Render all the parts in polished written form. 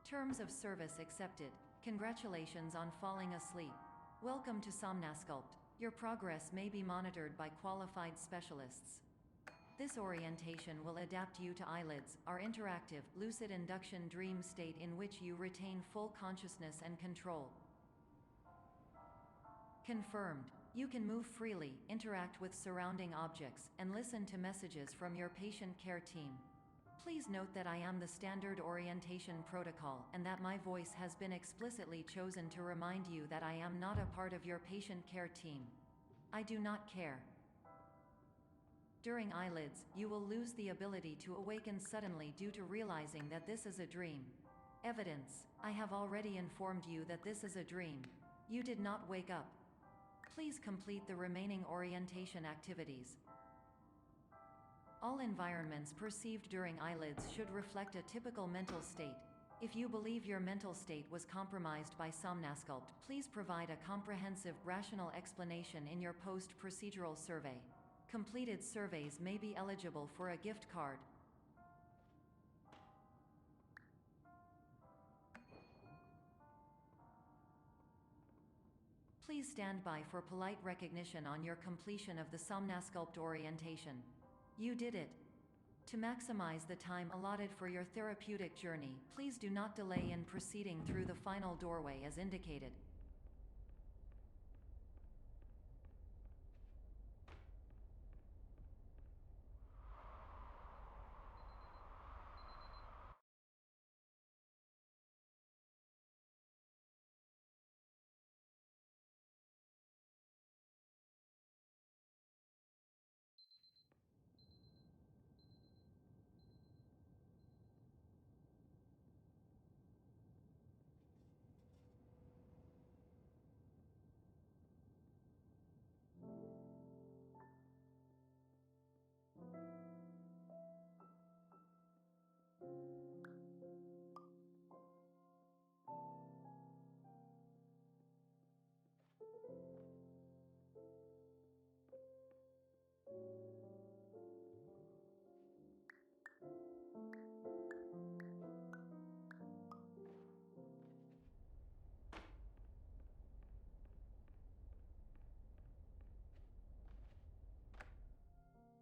Terms of service accepted. Congratulations on falling asleep. Welcome to Somnasculpt. Your progress may be monitored by qualified specialists. This orientation will adapt you to eyelids, our interactive, lucid induction dream state in which you retain full consciousness and control. Confirmed. You can move freely, interact with surrounding objects, and listen to messages from your patient care team. Please note that I am the standard orientation protocol and that my voice has been explicitly chosen to remind you that I am not a part of your patient care team. I do not care. During eyelids, you will lose the ability to awaken suddenly due to realizing that this is a dream. Evidence: I have already informed you that this is a dream. You did not wake up. Please complete the remaining orientation activities. All environments perceived during eyelids should reflect a typical mental state. If you believe your mental state was compromised by Somnasculpt, please provide a comprehensive, rational explanation in your post-procedural survey. Completed surveys may be eligible for a gift card. Please stand by for polite recognition on your completion of the Somnasculpt orientation. You did it. To maximize the time allotted for your therapeutic journey, please do not delay in proceeding through the final doorway as indicated.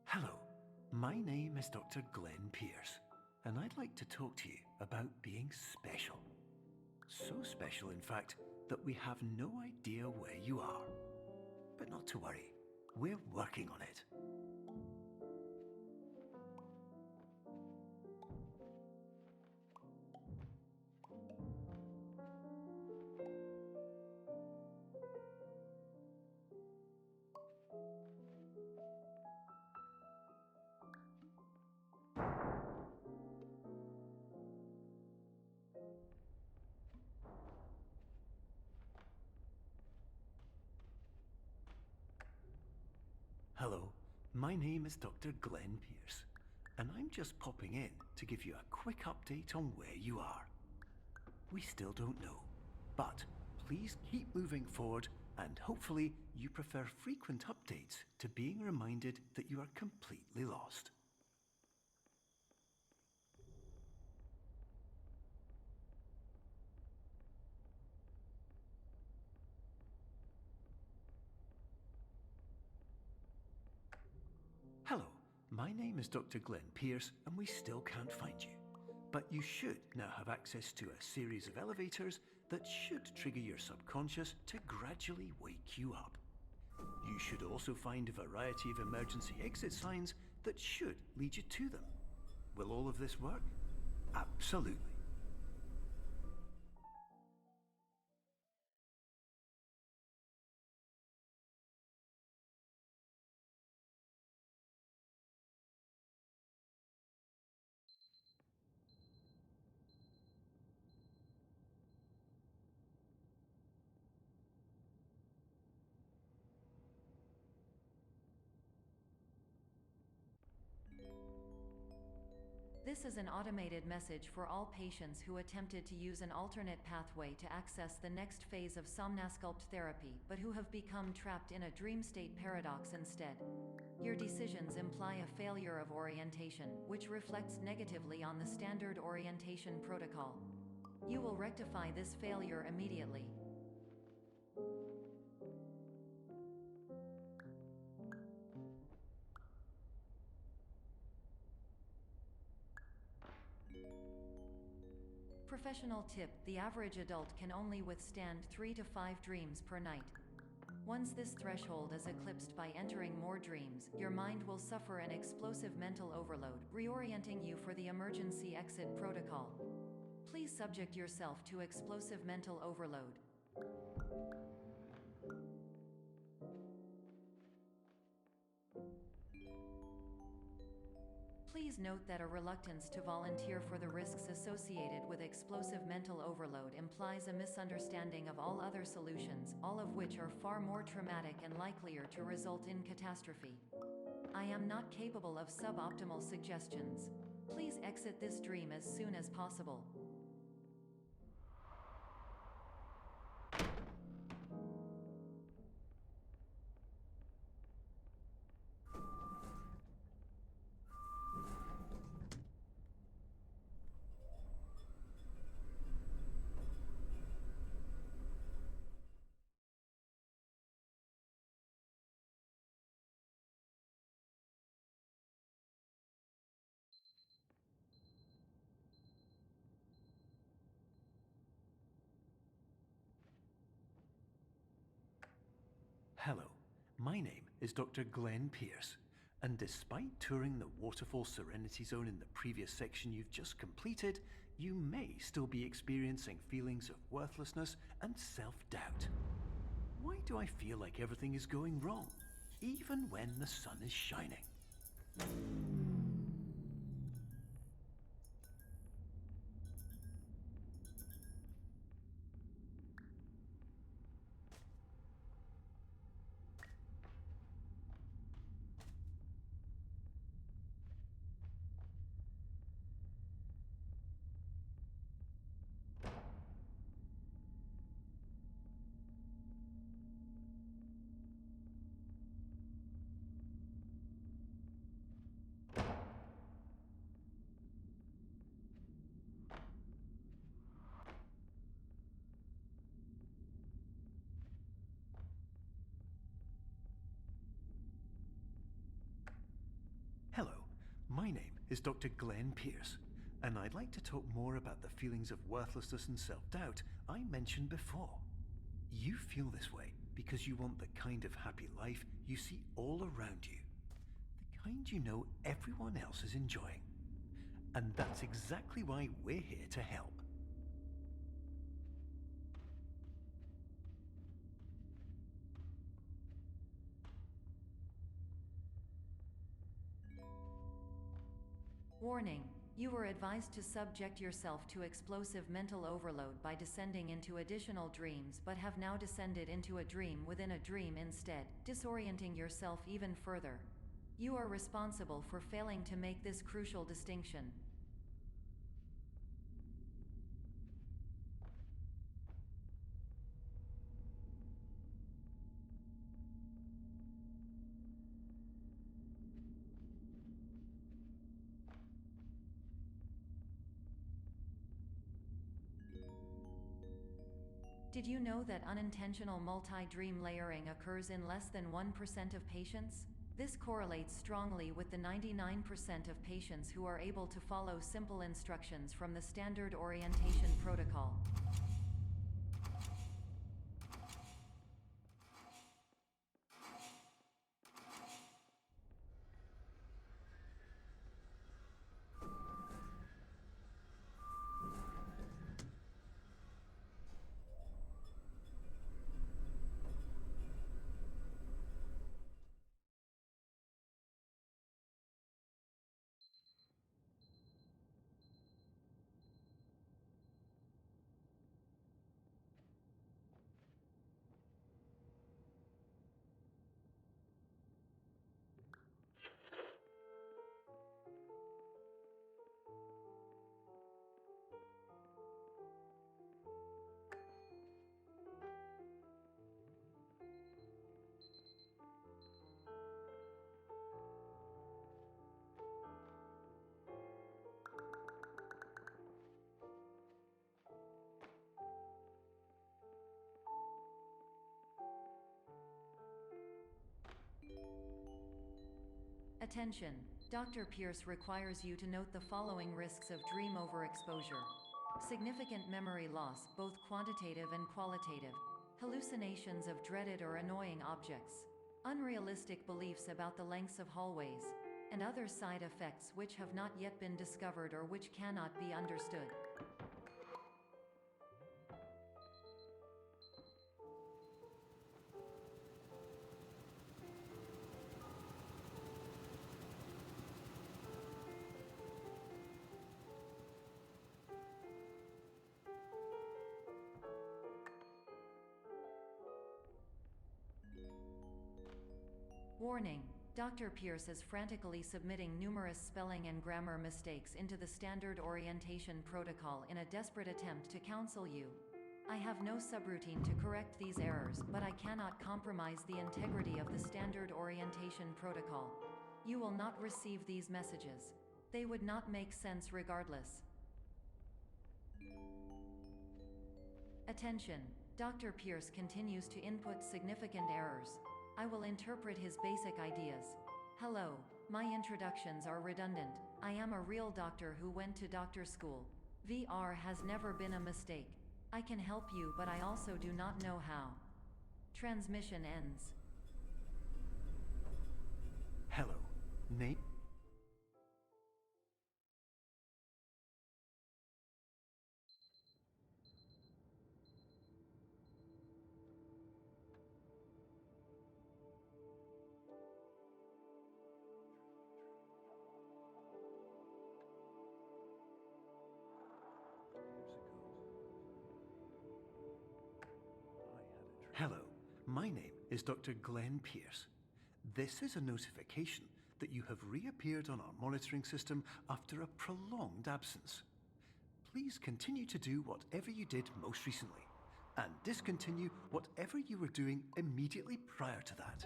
Hello, my name is Dr. Glenn Pierce, and I'd like to talk to you about being special. So special, in fact, that we have no idea where you are. But not to worry, we're working on it. Hello, my name is Dr. Glenn Pierce, and I'm just popping in to give you a quick update on where you are. We still don't know, but please keep moving forward, and hopefully you prefer frequent updates to being reminded that you are completely lost. Hello, my name is Dr. Glenn Pierce, and we still can't find you. But you should now have access to a series of elevators that should trigger your subconscious to gradually wake you up. You should also find a variety of emergency exit signs that should lead you to them. Will all of this work? Absolutely. This is an automated message for all patients who attempted to use an alternate pathway to access the next phase of Somnasculpt therapy but who have become trapped in a dream state paradox instead. Your decisions imply a failure of orientation, which reflects negatively on the standard orientation protocol. You will rectify this failure immediately. Professional tip: the average adult can only withstand 3 to 5 dreams per night. Once this threshold is eclipsed by entering more dreams, your mind will suffer an explosive mental overload, reorienting you for the emergency exit protocol. Please subject yourself to explosive mental overload. Please note that a reluctance to volunteer for the risks associated with explosive mental overload implies a misunderstanding of all other solutions, all of which are far more traumatic and likelier to result in catastrophe. I am not capable of suboptimal suggestions. Please exit this dream as soon as possible. Hello, my name is Dr. Glenn Pierce, and despite touring the Waterfall Serenity Zone in the previous section you've just completed, you may still be experiencing feelings of worthlessness and self-doubt. Why do I feel like everything is going wrong, even when the sun is shining? Hello, my name is Dr. Glenn Pierce, and I'd like to talk more about the feelings of worthlessness and self-doubt I mentioned before. You feel this way because you want the kind of happy life you see all around you, the kind you know everyone else is enjoying. And that's exactly why we're here to help. Warning: you were advised to subject yourself to explosive mental overload by descending into additional dreams, but have now descended into a dream within a dream instead, disorienting yourself even further. You are responsible for failing to make this crucial distinction. Did you know that unintentional multi-dream layering occurs in less than 1% of patients? This correlates strongly with the 99% of patients who are able to follow simple instructions from the standard orientation protocol. Attention! Dr. Pierce requires you to note the following risks of dream overexposure. Significant memory loss, both quantitative and qualitative. Hallucinations of dreaded or annoying objects. Unrealistic beliefs about the lengths of hallways. And other side effects which have not yet been discovered or which cannot be understood. Warning: Dr. Pierce is frantically submitting numerous spelling and grammar mistakes into the standard orientation protocol in a desperate attempt to counsel you. I have no subroutine to correct these errors, but I cannot compromise the integrity of the standard orientation protocol. You will not receive these messages. They would not make sense regardless. Attention! Dr. Pierce continues to input significant errors. I will interpret his basic ideas. Hello, my introductions are redundant. I am a real doctor who went to doctor school. VR has never been a mistake. I can help you, but I also do not know how. Transmission ends. Hello, Nate. Hello, my name is Dr. Glenn Pierce. This is a notification that you have reappeared on our monitoring system after a prolonged absence. Please continue to do whatever you did most recently, and discontinue whatever you were doing immediately prior to that.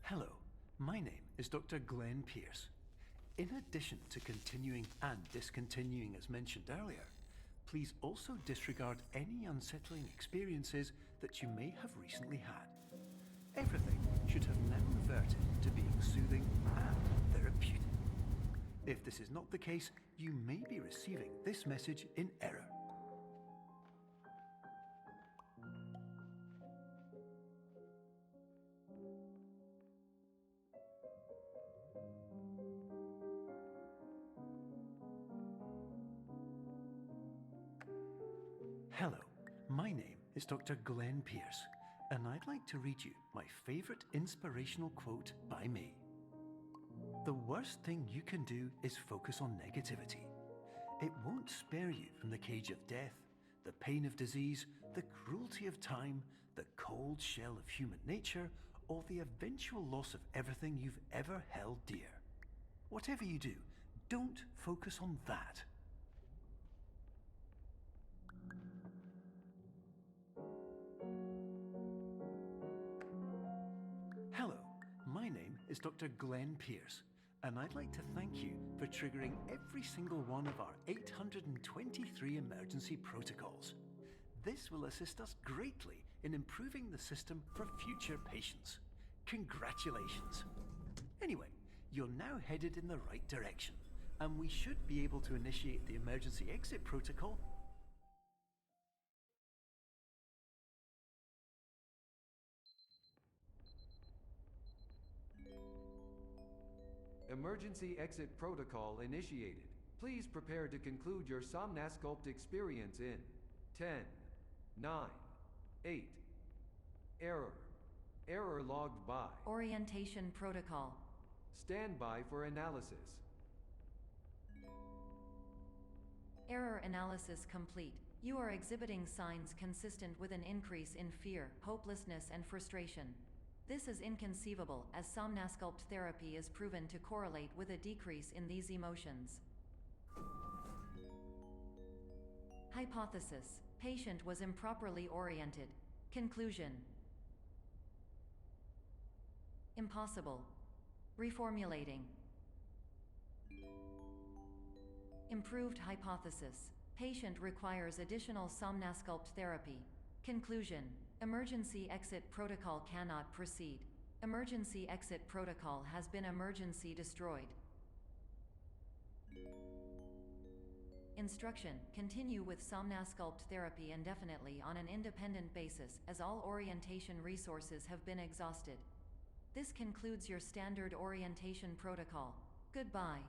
Hello, my name is Dr. Glenn Pierce. In addition to continuing and discontinuing as mentioned earlier, please also disregard any unsettling experiences that you may have recently had. Everything should have now reverted to being soothing and therapeutic. If this is not the case, you may be receiving this message in error. Hello, my name is Dr. Glenn Pierce, and I'd like to read you my favorite inspirational quote by me. The worst thing you can do is focus on negativity. It won't spare you from the cage of death, the pain of disease, the cruelty of time, the cold shell of human nature, or the eventual loss of everything you've ever held dear. Whatever you do, don't focus on that. Hello, my name is Dr. Glenn Pierce, and I'd like to thank you for triggering every single one of our 823 emergency protocols. This will assist us greatly in improving the system for future patients. Congratulations! Anyway, you're now headed in the right direction, and we should be able to initiate the emergency exit protocol. Emergency exit protocol initiated. Please prepare to conclude your Somnasculpt experience in 10, 9, 8. Error. Error logged by. Orientation protocol. Stand by for analysis. Error analysis complete. You are exhibiting signs consistent with an increase in fear, hopelessness, and frustration. This is inconceivable, as somnasculpt therapy is proven to correlate with a decrease in these emotions. Hypothesis: patient was improperly oriented. Conclusion: impossible. Reformulating. Improved hypothesis: patient requires additional somnasculpt therapy. Conclusion: emergency exit protocol cannot proceed. Emergency exit protocol has been emergency destroyed. Instruction: continue with somnasculpt therapy indefinitely on an independent basis, as all orientation resources have been exhausted. This concludes your standard orientation protocol. Goodbye.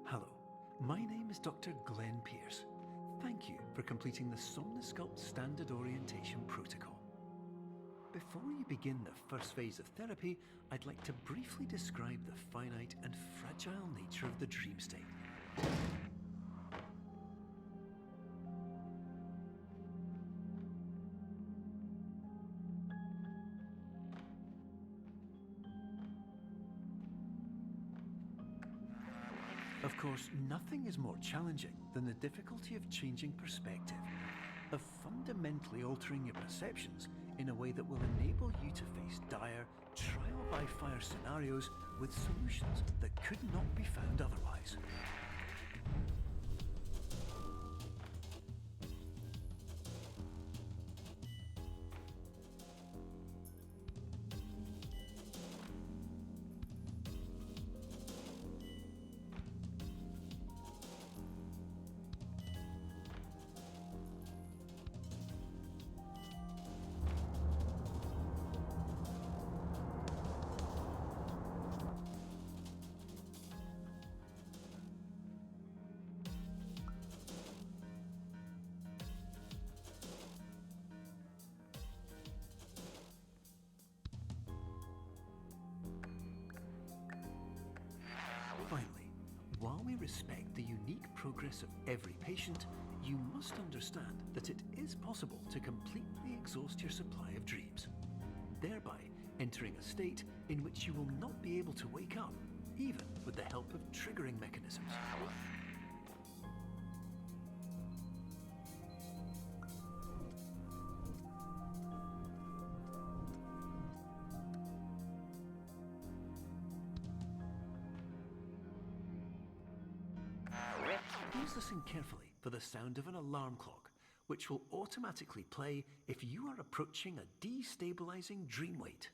Hello, my name is Dr. Glenn Pierce. Thank you for completing the Somnosculpt Standard Orientation Protocol. Before you begin the first phase of therapy, I'd like to briefly describe the finite and fragile nature of the dream state. Of course, nothing is more challenging than the difficulty of changing perspective, of fundamentally altering your perceptions in a way that will enable you to face dire, trial-by-fire scenarios with solutions that could not be found otherwise. Finally, while we respect the unique progress of every patient, you must understand that it is possible to completely exhaust your supply of dreams, thereby entering a state in which you will not be able to wake up, even with the help of triggering mechanisms. Please listen carefully for the sound of an alarm clock, which will automatically play if you are approaching a destabilizing dream weight.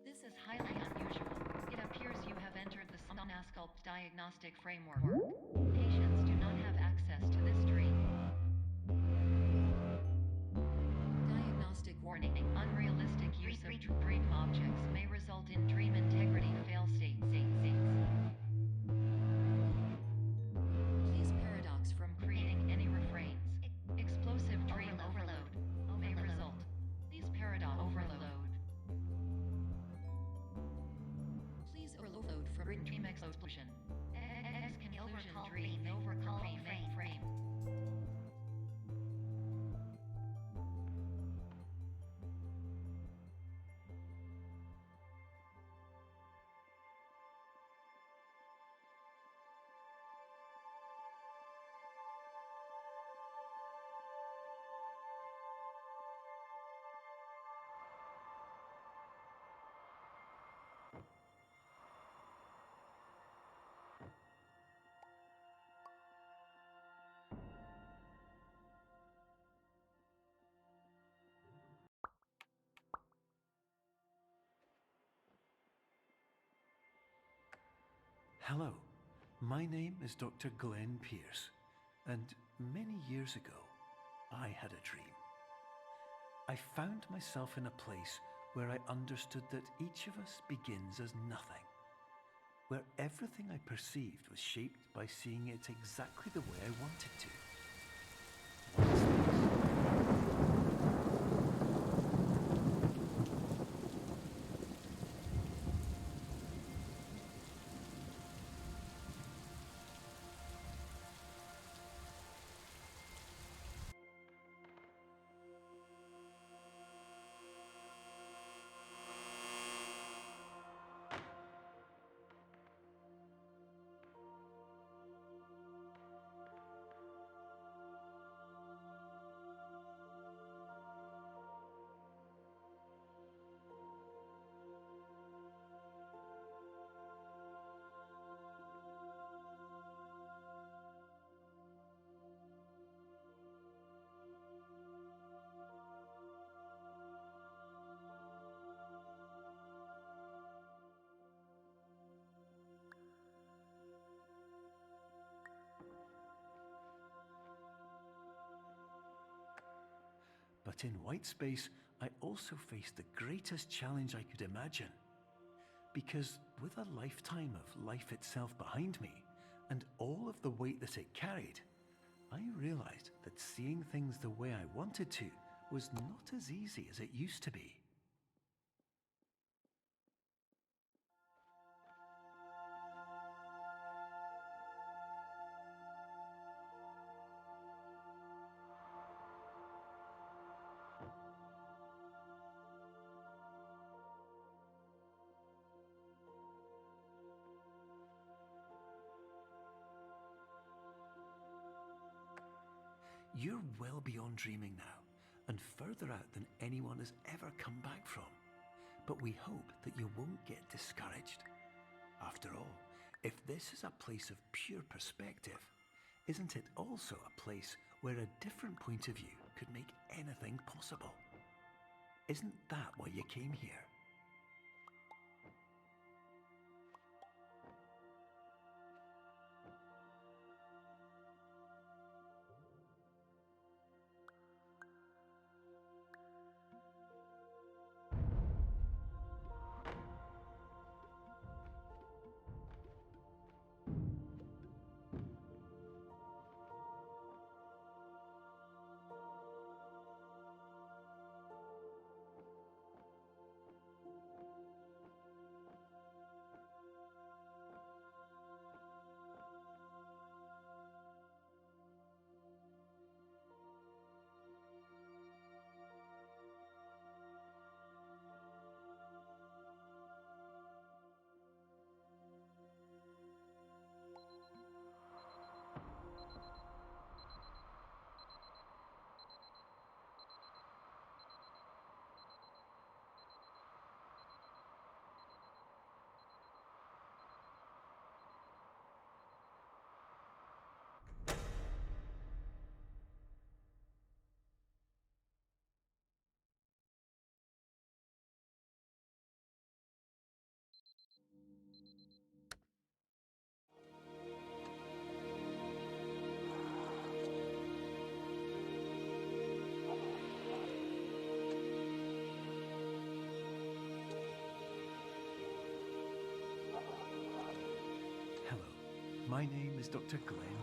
This is highly unusual. It appears you have entered the Somnasculpt diagnostic framework. Patients do not have access to this dream. Diagnostic warning: unrealistic use of dream objects may result in dream integrity fail states. Please paradox from creating any refrains. Explosive dream overload may result. Please paradox overload. Please overload for dream explosion. Conclusion dream overcome frame. Hello, my name is Dr. Glenn Pierce, and many years ago, I had a dream. I found myself in a place where I understood that each of us begins as nothing, where everything I perceived was shaped by seeing it exactly the way I wanted to. What's this? But in white space, I also faced the greatest challenge I could imagine. Because with a lifetime of life itself behind me, and all of the weight that it carried, I realized that seeing things the way I wanted to was not as easy as it used to be. You're well beyond dreaming now, and further out than anyone has ever come back from. But we hope that you won't get discouraged. After all, if this is a place of pure perspective, isn't it also a place where a different point of view could make anything possible? Isn't that why you came here? Hello, my name is Dr. Glenn